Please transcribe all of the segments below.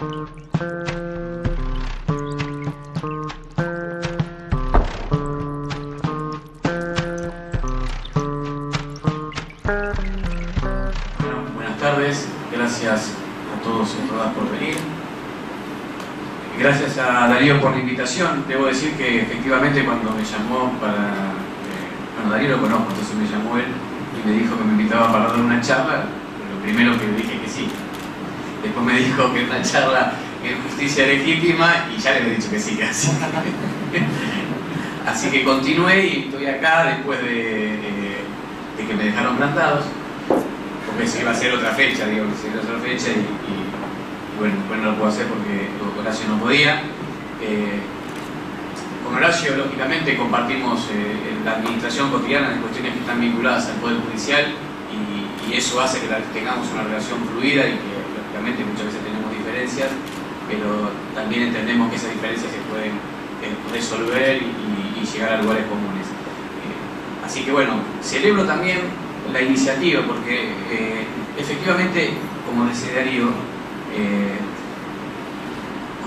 Buenas tardes, gracias a todos y a todas por venir. Gracias a Darío por la invitación. Debo decir que efectivamente cuando me llamó para... bueno, Darío lo conozco, entonces me llamó él y me dijo que me invitaba para dar una charla. Lo primero que le dije que sí. Después me dijo que una charla en justicia legítima y ya le había dicho que sí, así que continué y estoy acá después de que me dejaron plantados, porque se iba a hacer otra fecha, digo, se iba a hacer otra fecha y bueno, después no lo puedo hacer porque Horacio no podía. Con Horacio, lógicamente, compartimos la administración cotidiana de cuestiones que están vinculadas al Poder Judicial y eso hace que tengamos una relación fluida y que, lógicamente, muchas veces tenemos diferencias, pero también entendemos que esas diferencias se pueden resolver y llegar a lugares comunes. Así que, bueno, celebro también la iniciativa porque, efectivamente, como decía Darío,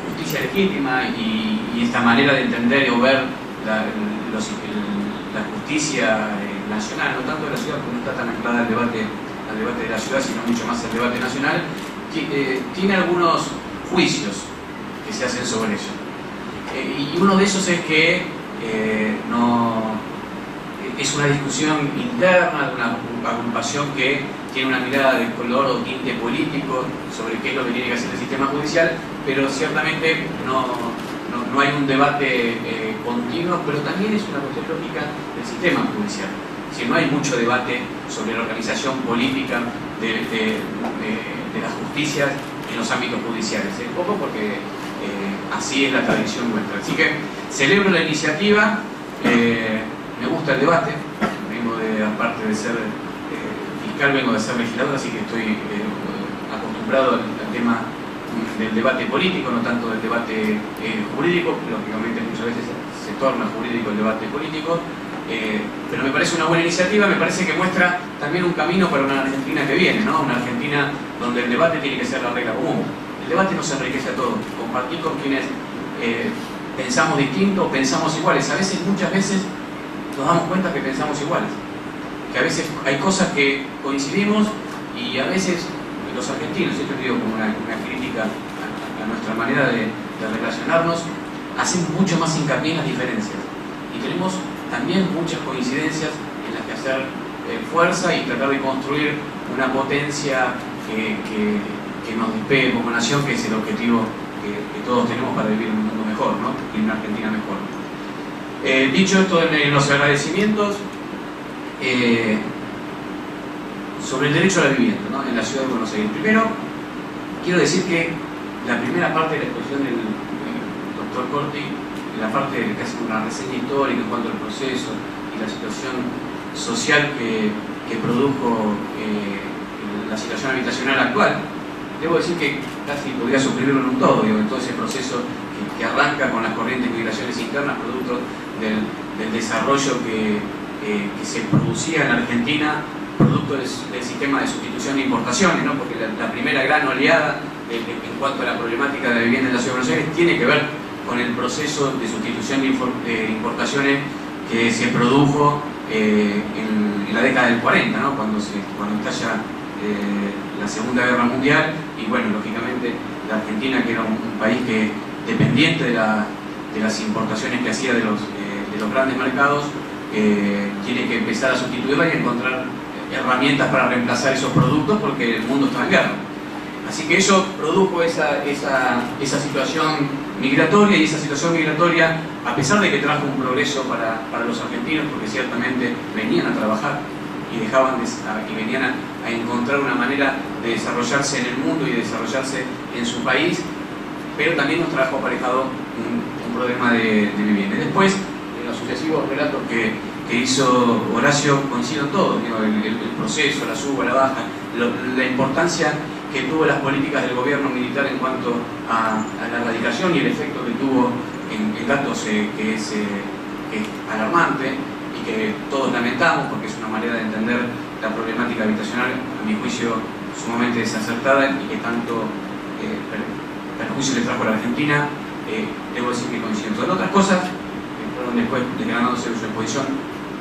justicia legítima y esta manera de entender o ver la justicia nacional, no tanto de la ciudad, porque no está tan anclada al debate de la ciudad, sino mucho más al debate nacional, tiene algunos juicios que se hacen sobre eso. Y uno de esos es que es una discusión interna de una agrupación que tiene una mirada de color o tinte político sobre qué es lo que tiene que hacer el sistema judicial, pero ciertamente no hay un debate continuo, pero también es una cuestión lógica del sistema judicial. Si no hay mucho debate sobre la organización política de la justicia en los ámbitos judiciales, un poco porque así es la tradición nuestra. Así que celebro la iniciativa, me gusta el debate, aparte de ser fiscal, vengo de ser legislador, así que estoy acostumbrado al tema del debate político, no tanto del debate jurídico. Lógicamente muchas veces se torna jurídico el debate político, pero me parece una buena iniciativa, me parece que muestra también un camino para una Argentina que viene, ¿no? Una Argentina donde el debate tiene que ser la regla común. El debate nos enriquece a todos, compartir con quienes pensamos distinto, pensamos iguales. Muchas veces nos damos cuenta que pensamos iguales, que a veces hay cosas que coincidimos y a veces los argentinos, esto digo como una crítica a nuestra manera de relacionarnos, hacemos mucho más hincapié en las diferencias y tenemos también muchas coincidencias en las que hacer fuerza y tratar de construir una potencia que nos despegue como nación, que es el objetivo que todos tenemos para vivir en un mundo mejor, ¿no? Y en una Argentina mejor. Dicho esto, en los agradecimientos, sobre el derecho a la vivienda, ¿no? En la ciudad de Buenos Aires. Primero, quiero decir que la primera parte de la exposición del doctor Corti, la parte que hace una reseña histórica en cuanto al proceso y la situación social que produjo la situación habitacional actual, debo decir que casi podría suscribirlo en un todo, en todo ese proceso que arranca con las corrientes de migraciones internas, producto del desarrollo que se producía en la Argentina, producto del sistema de sustitución de importaciones, ¿no? Porque la primera gran oleada en cuanto a la problemática de la vivienda en la ciudad de Buenos Aires tiene que ver con el proceso de sustitución de importaciones que se produjo en la década del 40, ¿no? Cuando estalla la Segunda Guerra Mundial y, bueno, lógicamente la Argentina, que era un país que dependiente de las importaciones que hacía de los grandes mercados, tiene que empezar a sustituirla y encontrar herramientas para reemplazar esos productos porque el mundo está en guerra. Así que eso produjo esa situación migratoria, y esa situación migratoria, a pesar de que trajo un progreso para los argentinos, porque ciertamente venían a trabajar y venían a encontrar una manera de desarrollarse en el mundo y de desarrollarse en su país, pero también nos trajo aparejado un problema de vivienda. Después, en los sucesivos relatos que hizo Horacio, coincido en todo, el proceso, la suba, la baja, la importancia que tuvo las políticas del gobierno militar en cuanto a la erradicación y el efecto que tuvo en datos que es alarmante y que todos lamentamos, porque es una manera de entender la problemática habitacional, a mi juicio, sumamente desacertada y que tanto perjuicio le trajo a la Argentina, debo decir que coincido. En otras cosas, fueron después declarándose su exposición,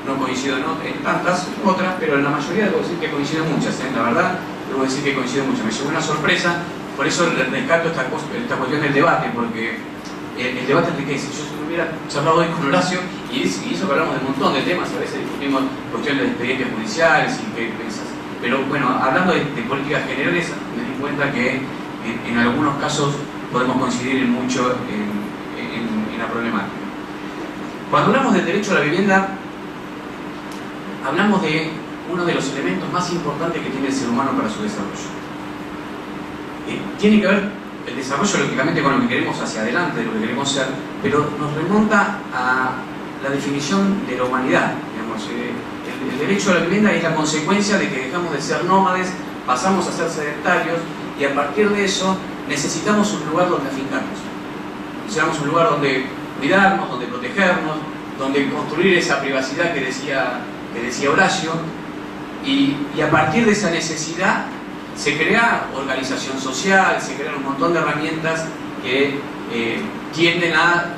no coincido en tantas, otras, pero en la mayoría debo decir que coincido muchas, la verdad, debo decir que coincido muchas. Me llevó una sorpresa, por eso rescato esta cuestión del debate, porque el debate enriquece. Yo si hubiera charlado hoy con Horacio, y eso que hablamos de un montón de temas, a veces discutimos cuestiones de expedientes judiciales y qué pensás. Pero bueno, hablando de políticas generales, me di cuenta que en algunos casos podemos coincidir en mucho en la problemática. Cuando hablamos del derecho a la vivienda, hablamos de uno de los elementos más importantes que tiene el ser humano para su desarrollo. Tiene que ver el desarrollo, lógicamente, con lo que queremos hacia adelante, de lo que queremos ser, pero nos remonta a la definición de la humanidad. Digamos, el derecho a la vivienda es la consecuencia de que dejamos de ser nómades, pasamos a ser sedentarios, y a partir de eso necesitamos un lugar donde afincarnos. Necesitamos un lugar donde cuidarnos, donde protegernos, donde construir esa privacidad que decía Horacio, y a partir de esa necesidad se crea organización social, se crean un montón de herramientas que tienden a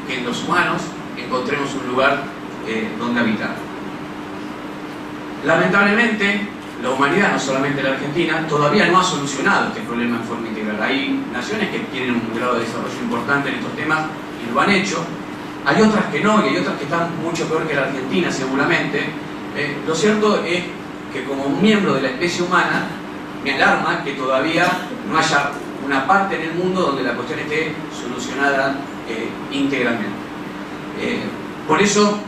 que en los humanos encontremos un lugar donde habitar. Lamentablemente, la humanidad, no solamente la Argentina, todavía no ha solucionado este problema en forma integral. Hay naciones que tienen un grado de desarrollo importante en estos temas y lo han hecho. Hay otras que no, y hay otras que están mucho peor que la Argentina, seguramente. Lo cierto es que como miembro de la especie humana, me alarma que todavía no haya una parte en el mundo donde la cuestión esté solucionada integralmente. Por eso,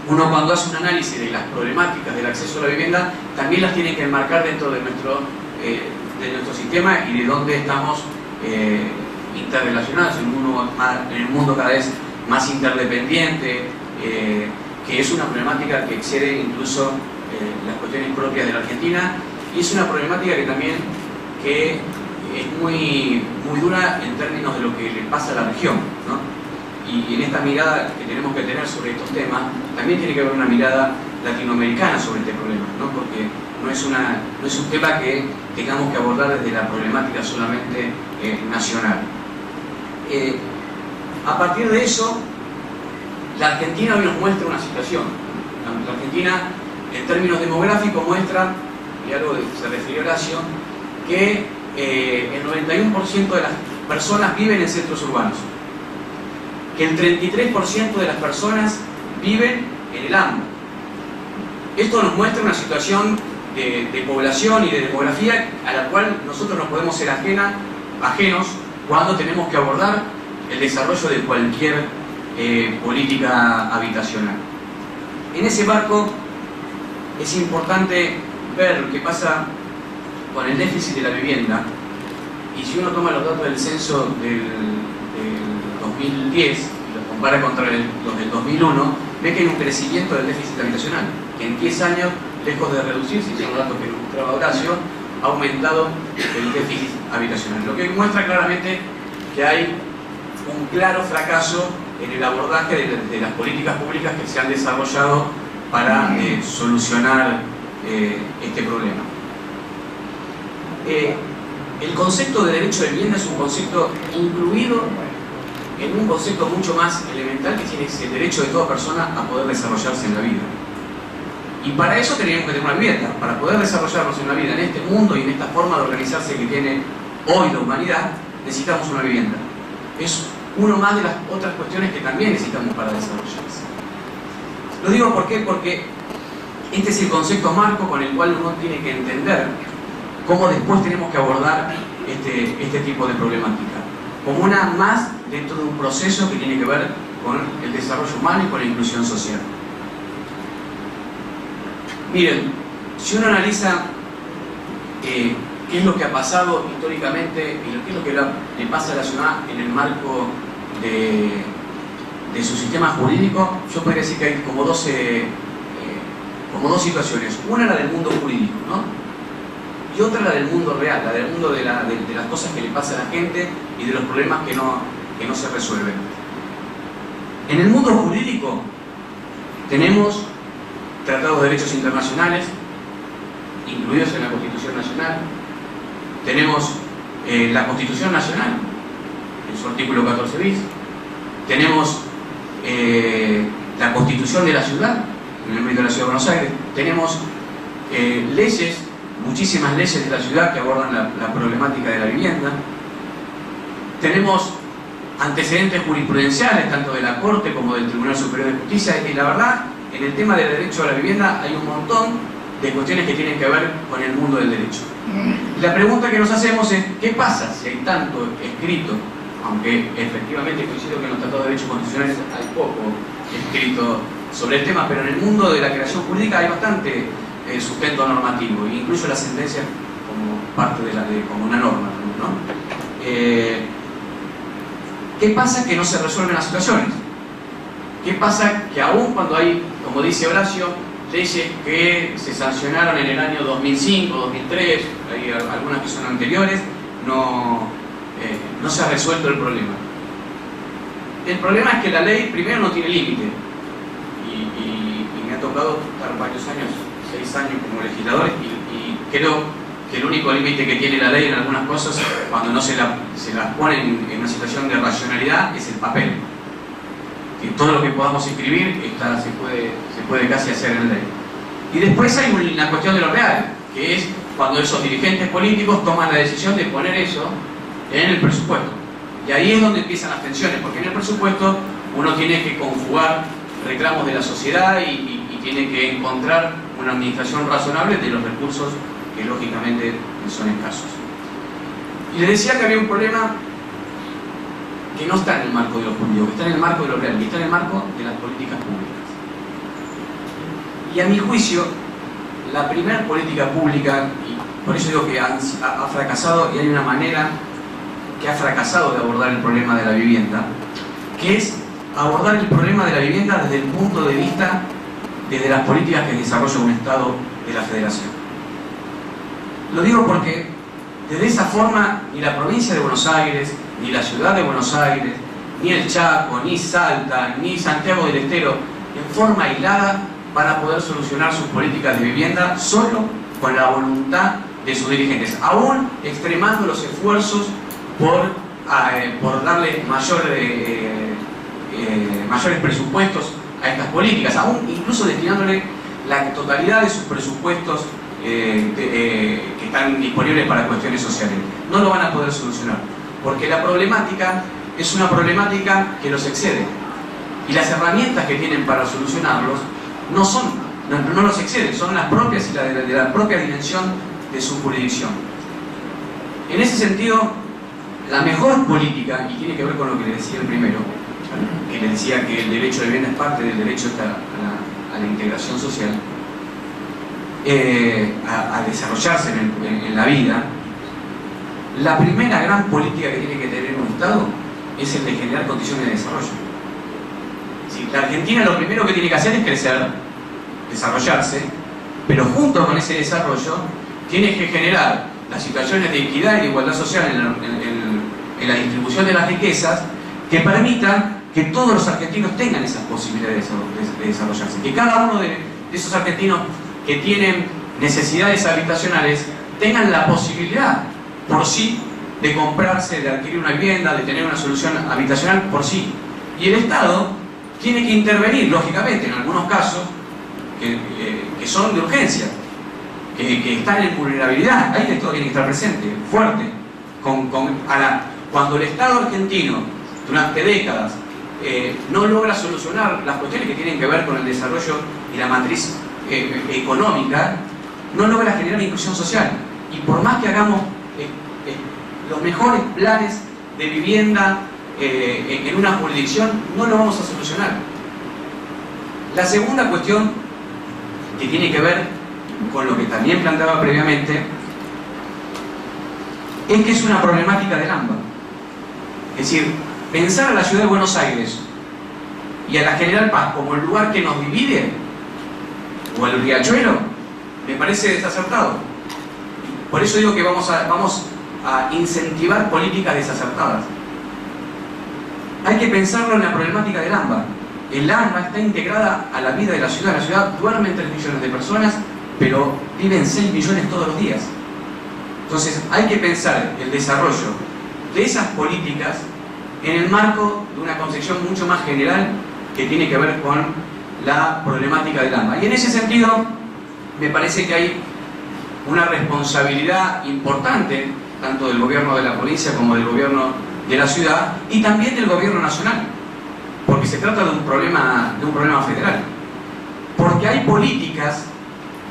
uno cuando hace un análisis de las problemáticas del acceso a la vivienda, también las tiene que enmarcar dentro de nuestro sistema y de dónde estamos interrelacionados en un mundo cada vez más interdependiente, que es una problemática que excede incluso las cuestiones propias de la Argentina, y es una problemática que también es muy dura en términos de lo que le pasa a la región, ¿no? Y en esta mirada que tenemos que tener sobre estos temas, también tiene que haber una mirada latinoamericana sobre este problema, ¿no? Porque no es un tema que tengamos que abordar desde la problemática solamente nacional. A partir de eso, la Argentina hoy nos muestra una situación. La Argentina, en términos demográficos, muestra, y algo se refirió Horacio, que el 91% de las personas viven en centros urbanos, que el 33% de las personas viven en el AMBA. Esto nos muestra una situación de población y de demografía a la cual nosotros no podemos ser ajenos cuando tenemos que abordar el desarrollo de cualquier política habitacional. En ese marco es importante ver lo que pasa con el déficit de la vivienda, y si uno toma los datos del censo del 2010 y los compara contra los del 2001, ve que hay un crecimiento del déficit habitacional, que en 10 años, lejos de reducirse, y son los datos que mostraba Horacio, ha aumentado el déficit habitacional, lo que muestra claramente que hay un claro fracaso en el abordaje de las políticas públicas que se han desarrollado para solucionar este problema. El concepto de derecho de vivienda es un concepto incluido en un concepto mucho más elemental, que tiene el derecho de toda persona a poder desarrollarse en la vida. Y para eso tenemos que tener una vivienda. Para poder desarrollarnos en la vida, en este mundo y en esta forma de organizarse que tiene hoy la humanidad, necesitamos una vivienda. Es uno más de las otras cuestiones que también necesitamos para desarrollarse. Lo digo ¿por qué? Porque este es el concepto marco con el cual uno tiene que entender cómo después tenemos que abordar este tipo de problemática, como una más dentro de un proceso que tiene que ver con el desarrollo humano y con la inclusión social. Miren, si uno analiza qué es lo que ha pasado históricamente y qué es lo que le pasa a la ciudad en el marco de su sistema jurídico, yo podría decir que hay como dos situaciones. Una la del mundo jurídico, ¿no? Y otra la del mundo real, la del mundo de las cosas que le pasa a la gente y de los problemas que no se resuelven. En el mundo jurídico tenemos tratados de derechos internacionales, incluidos en la Constitución Nacional. Tenemos la Constitución Nacional, en su artículo 14 bis. Tenemos la constitución de la ciudad, en el ámbito de la ciudad de Buenos Aires. Tenemos leyes, muchísimas leyes de la ciudad que abordan la problemática de la vivienda. Tenemos antecedentes jurisprudenciales, tanto de la Corte como del Tribunal Superior de Justicia, y la verdad, en el tema del derecho a la vivienda hay un montón de cuestiones que tienen que ver con el mundo del derecho. La pregunta que nos hacemos es, ¿qué pasa si hay tanto escrito? Aunque efectivamente coincido que en los tratados de derechos constitucionales hay poco escrito sobre el tema, pero en el mundo de la creación jurídica hay bastante sustento normativo, e incluso la sentencia como parte de la ley, como una norma, ¿no? ¿Qué pasa que no se resuelven las situaciones? ¿Qué pasa que aún cuando hay, como dice Horacio, leyes que se sancionaron en el año 2005, 2003, hay algunas que son anteriores, no se ha resuelto el problema? El problema es que la ley primero no tiene límite, y me ha tocado estar varios años, 6 años como legislador, y creo que el único límite que tiene la ley en algunas cosas, cuando no se las pone en una situación de racionalidad, es el papel. Que todo lo que podamos escribir se puede casi hacer en ley. Y después hay una cuestión de lo real, que es cuando esos dirigentes políticos toman la decisión de poner eso en el presupuesto. Y ahí es donde empiezan las tensiones, porque en el presupuesto uno tiene que conjugar reclamos de la sociedad y tiene que encontrar una administración razonable de los recursos que lógicamente son escasos. Y les decía que había un problema que no está en el marco de lo jurídico, que está en el marco de lo real, que está en el marco de las políticas públicas. Y a mi juicio, la primera política pública, y por eso digo que ha fracasado, y hay una manera que ha fracasado de abordar el problema de la vivienda, que es abordar el problema de la vivienda desde el punto de vista, desde las políticas que desarrolla un Estado de la Federación. Lo digo porque de esa forma ni la provincia de Buenos Aires, ni la ciudad de Buenos Aires, ni el Chaco, ni Salta, ni Santiago del Estero, en forma aislada van a poder solucionar sus políticas de vivienda solo con la voluntad de sus dirigentes, aún extremando los esfuerzos por darle mayores presupuestos a estas políticas, aún incluso destinándole la totalidad de sus presupuestos que están disponibles para cuestiones sociales. No lo van a poder solucionar, porque la problemática es una problemática que los excede, y las herramientas que tienen para solucionarlos no los exceden, son las propias y de la propia dimensión de su jurisdicción. En ese sentido, la mejor política, y tiene que ver con lo que le decía el primero, que le decía que el derecho de vivienda es parte del derecho a la integración social, a desarrollarse en la vida, la primera gran política que tiene que tener un Estado es el de generar condiciones de desarrollo. Si la Argentina lo primero que tiene que hacer es crecer, desarrollarse, pero junto con ese desarrollo tiene que generar las situaciones de equidad y de igualdad social en la distribución de las riquezas que permitan que todos los argentinos tengan esas posibilidades de desarrollarse, que cada uno de esos argentinos que tienen necesidades habitacionales tengan la posibilidad por sí de comprarse, de adquirir una vivienda, de tener una solución habitacional por sí. Y el Estado tiene que intervenir, lógicamente, en algunos casos que son de urgencia, que están en vulnerabilidad. Ahí el Estado tiene que estar presente, fuerte. Cuando el Estado argentino, durante décadas, no logra solucionar las cuestiones que tienen que ver con el desarrollo y la matriz económica, no logra generar inclusión social. Y por más que hagamos los mejores planes de vivienda en una jurisdicción, no lo vamos a solucionar. La segunda cuestión, que tiene que ver con lo que también planteaba previamente, es que es una problemática del AMBA. Es decir, pensar a la ciudad de Buenos Aires y a la General Paz como el lugar que nos divide, o al Riachuelo, me parece desacertado. Por eso digo que vamos a incentivar políticas desacertadas. Hay que pensarlo en la problemática del AMBA. El AMBA está integrada a la vida de la ciudad. La ciudad duermen 3 millones de personas, pero viven 6 millones todos los días. Entonces hay que pensar el desarrollo de esas políticas en el marco de una concepción mucho más general que tiene que ver con la problemática del AMBA. Y en ese sentido, me parece que hay una responsabilidad importante, tanto del gobierno de la provincia como del gobierno de la ciudad, y también del gobierno nacional, porque se trata de un problema federal. Porque hay políticas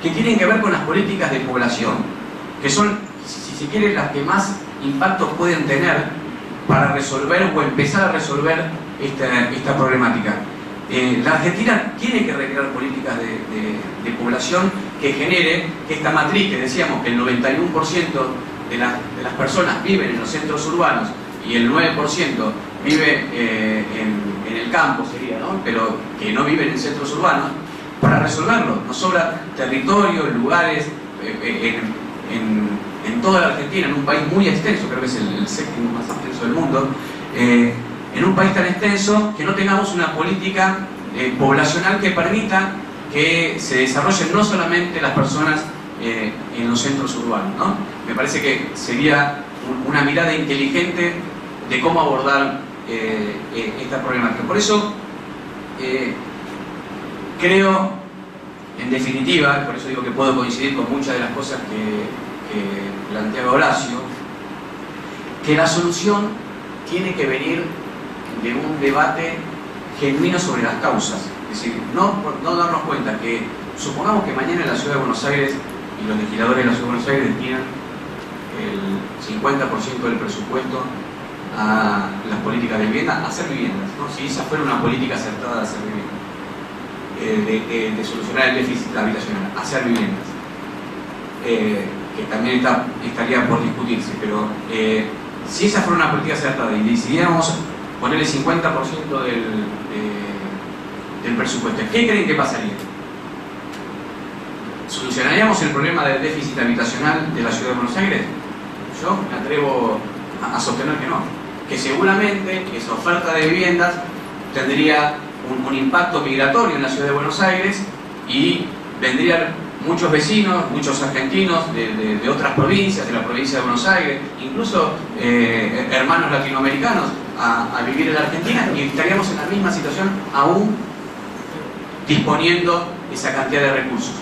que tienen que ver con las políticas de población, que son, si se quiere, las que más impactos pueden tener para resolver o empezar a resolver esta problemática. La Argentina tiene que recrear políticas de población que genere que esta matriz, que decíamos que el 91% de las personas viven en los centros urbanos y el 9% vive en el campo, sería, ¿no? Pero que no viven en centros urbanos. Para resolverlo nos sobra territorio, lugares, en toda la Argentina, en un país muy extenso, creo que es el séptimo más extenso del mundo, en un país tan extenso, que no tengamos una política poblacional que permita que se desarrollen no solamente las personas en los centros urbanos, ¿no? Me parece que sería una mirada inteligente de cómo abordar esta problemática. Por eso creo, en definitiva, por eso digo que puedo coincidir con muchas de las cosas que planteaba Horacio, que la solución tiene que venir de un debate genuino sobre las causas. Es decir, no darnos cuenta que, supongamos que mañana en la Ciudad de Buenos Aires y los legisladores de la Ciudad de Buenos Aires destinan el 50% del presupuesto a las políticas de vivienda, a hacer viviendas, ¿no? Si esa fuera una política acertada de hacer viviendas, de solucionar el déficit habitacional, hacer viviendas, que también estaría por discutirse, pero si esa fuera una política acertada y decidiéramos poner el 50% del presupuesto, ¿qué creen que pasaría? ¿Solucionaríamos el problema del déficit habitacional de la Ciudad de Buenos Aires? Yo me atrevo a sostener que no, que seguramente esa oferta de viviendas tendría un impacto migratorio en la Ciudad de Buenos Aires y vendrían muchos vecinos, muchos argentinos de otras provincias, de la provincia de Buenos Aires, incluso hermanos latinoamericanos a vivir en la Argentina, y estaríamos en la misma situación aún disponiendo esa cantidad de recursos.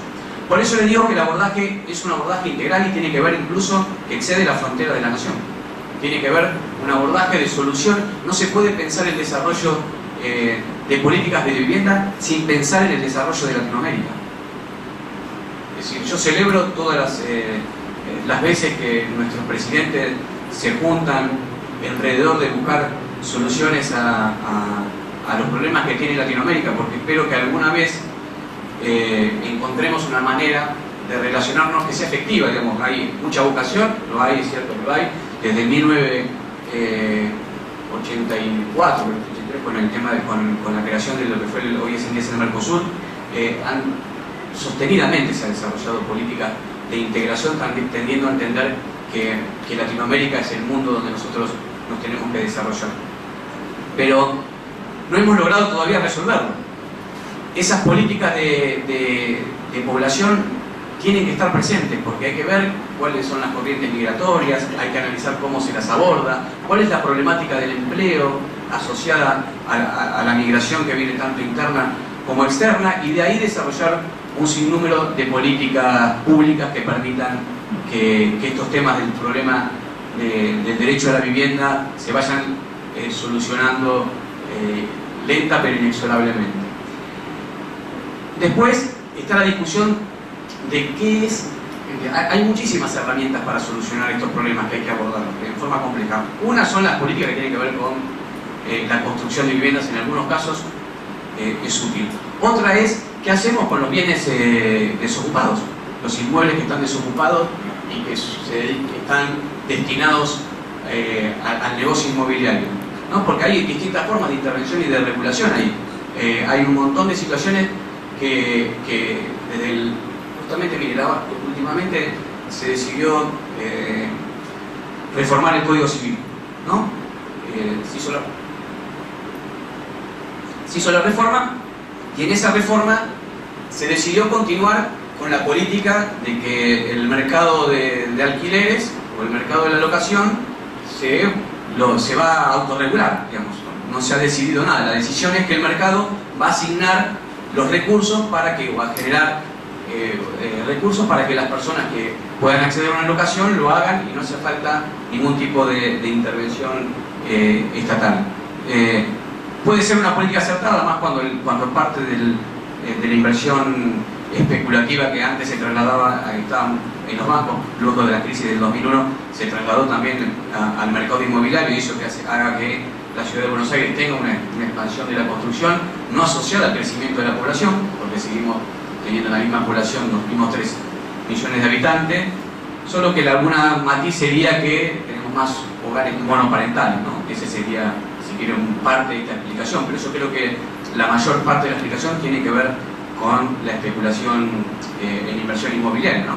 Por eso les digo que el abordaje es un abordaje integral y tiene que ver incluso que excede la frontera de la nación. Tiene que ver un abordaje de solución. No se puede pensar el desarrollo de políticas de vivienda sin pensar en el desarrollo de Latinoamérica. Es decir, yo celebro todas las veces que nuestros presidentes se juntan alrededor de buscar soluciones a los problemas que tiene Latinoamérica, porque espero que alguna vez encontremos una manera de relacionarnos que sea efectiva. Digamos, hay mucha vocación, lo hay, es cierto que lo hay, desde 1984, con el tema con la creación de lo que fue hoy es en día en el Mercosur, sostenidamente se ha desarrollado políticas de integración, tendiendo a entender que Latinoamérica es el mundo donde nosotros nos tenemos que desarrollar. Pero no hemos logrado todavía resolverlo. Esas políticas de población tienen que estar presentes, porque hay que ver cuáles son las corrientes migratorias, hay que analizar cómo se las aborda, cuál es la problemática del empleo asociada a la migración que viene tanto interna como externa, y de ahí desarrollar un sinnúmero de políticas públicas que permitan que estos temas del problema del derecho a la vivienda se vayan solucionando lenta pero inexorablemente. Después está la discusión de qué es. Hay muchísimas herramientas para solucionar estos problemas que hay que abordar en forma compleja. Una son las políticas que tienen que ver con la construcción de viviendas, en algunos casos es útil. Otra es qué hacemos con los bienes desocupados, los inmuebles que están desocupados y que están destinados al negocio inmobiliario, ¿no? Porque hay distintas formas de intervención y de regulación ahí. Hay un montón de situaciones que desde justamente, mire, últimamente se decidió reformar el Código Civil, ¿no? Se hizo la reforma, y en esa reforma se decidió continuar con la política de que el mercado de alquileres o el mercado de la locación se se va a autorregular, digamos, no se ha decidido nada. La decisión es que el mercado va a asignar los recursos para que, o a generar recursos para que las personas que puedan acceder a una locación lo hagan y no hace falta ningún tipo de intervención estatal. Puede ser una política acertada, más cuando parte de la inversión especulativa que antes se trasladaba, estaba en los bancos, luego de la crisis del 2001 se trasladó también al mercado inmobiliario, y eso haga que la ciudad de Buenos Aires tenga una expansión de la construcción no asociada al crecimiento de la población, porque seguimos teniendo la misma población, los mismos 3 millones de habitantes, solo que alguna matiz sería que tenemos más hogares monoparentales, ¿no? Ese sería, si quieren, parte de esta explicación, pero yo creo que la mayor parte de la explicación tiene que ver con la especulación en inversión inmobiliaria, ¿no?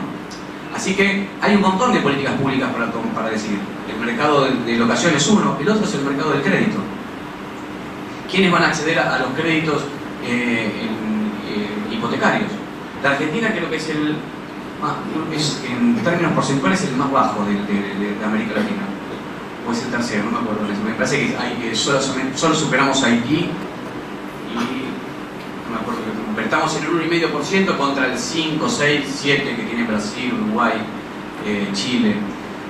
Así que hay un montón de políticas públicas para decidir. El mercado de locación es uno, el otro es el mercado del crédito. ¿Quiénes van a acceder a los créditos hipotecarios? La Argentina creo que es en términos porcentuales el más bajo de América Latina. O es el tercero, no me acuerdo. Me parece que solo superamos a Haití y no me acuerdo, pero estamos en el 1,5% contra el 5, 6, 7 que tiene Brasil, Uruguay, Chile.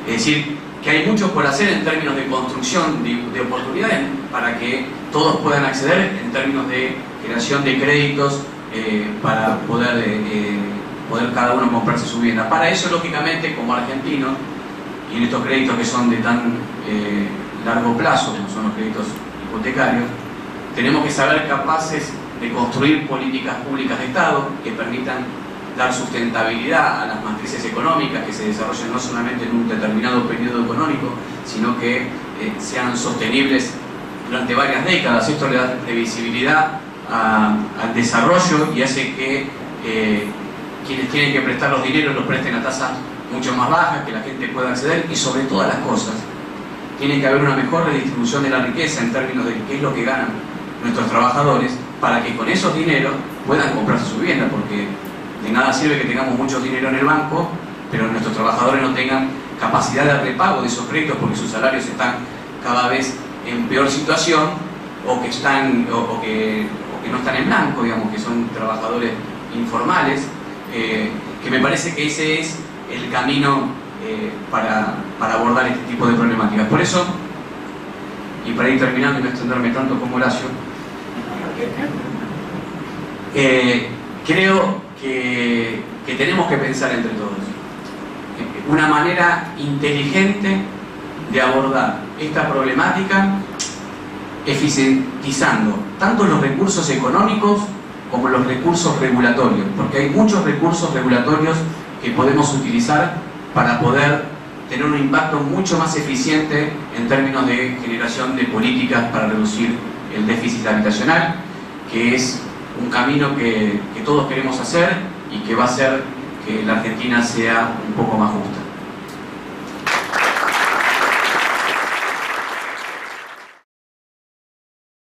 Es decir, que hay mucho por hacer en términos de construcción de oportunidades para que todos puedan acceder en términos de creación de créditos para poder cada uno comprarse su vivienda. Para eso, lógicamente, como argentinos, y en estos créditos que son de tan largo plazo, como son los créditos hipotecarios, tenemos que saber capaces de construir políticas públicas de Estado que permitan dar sustentabilidad a las matrices económicas que se desarrollen no solamente en un determinado periodo económico, sino que sean sostenibles durante varias décadas. Esto le da visibilidad al desarrollo y hace que quienes tienen que prestar los dineros los presten a tasas mucho más bajas, que la gente pueda acceder, y sobre todas las cosas tiene que haber una mejor redistribución de la riqueza en términos de qué es lo que ganan nuestros trabajadores, para que con esos dineros puedan comprarse su vivienda, porque de nada sirve que tengamos mucho dinero en el banco, pero nuestros trabajadores no tengan capacidad de repago de esos créditos porque sus salarios están cada vez en peor situación, o que no están en blanco, digamos, que son trabajadores informales, que me parece que ese es el camino para abordar este tipo de problemáticas. Por eso, y para ir terminando y no extenderme tanto como Horacio, creo que tenemos que pensar entre todos una manera inteligente de abordar esta problemática, eficientizando tanto los recursos económicos como los recursos regulatorios, porque hay muchos recursos regulatorios que podemos utilizar para poder tener un impacto mucho más eficiente en términos de generación de políticas para reducir el déficit habitacional, que es un camino que todos queremos hacer y que va a hacer que la Argentina sea un poco más justa.